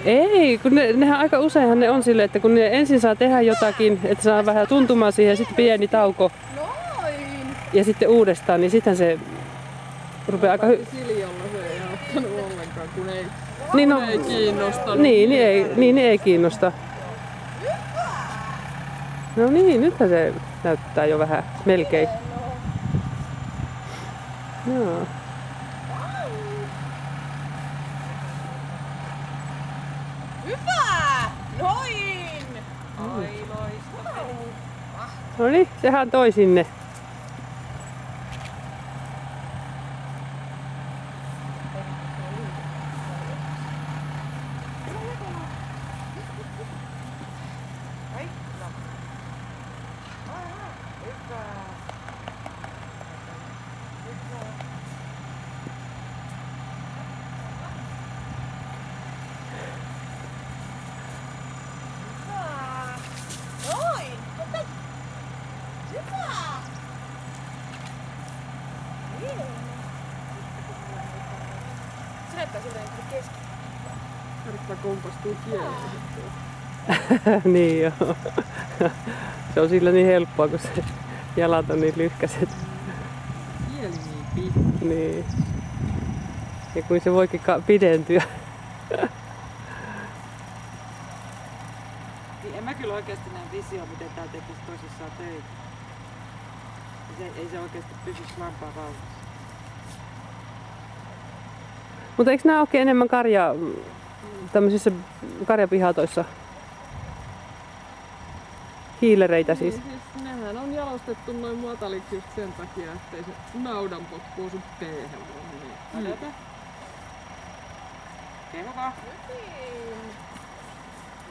Ei, kun nehän aika useinhan ne on silleen, että kun ne ensin saa tehdä jotakin, että saa vähän tuntumaan siihen ja sitten pieni tauko. Noin! Ja sitten uudestaan, niin sitten se rupeaa aika Siljalla se ei auttanut ollenkaan, kun ei, niin, kun ei kiinnostanut. Niin ei kiinnosta. No niin, nythän se näyttää jo vähän melkein. Joo. Hyvä! Noin! Ai loistavaa. No niin, sehän toi sinne. Se näyttää siltä niin keski. Harkka kompastuu kieleen. Niin joo. Se on sillä niin helppoa, kun se jalat on niin lyhkäiset. Kieli niin pitkä. Niin. Ja kuin se voikin pidentyä. En mä kyllä oikeasti näe visio, miten tää tekisi tosissaan töitä. Ei se oikeasti pysyisi lampaan vauhdissa. Mutta eikö nämä olekin enemmän tämmöisissä karjapihatoissa? Hiilereitä siis. Niin, siis nehän on jalostettu noin mataliksi just sen takia, ettei se naudan potku osu peehen. Odota. Kehova. Hyvin.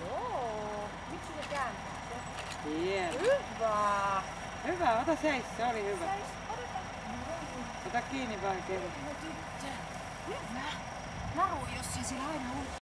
Joo. Miksi se kääntää se? Hieno. Hyvä. Hyvä, ota seis, se oli hyvä. Ota kiinni vaan Kehova. Hyvä. Naru, jos se siellä aina on.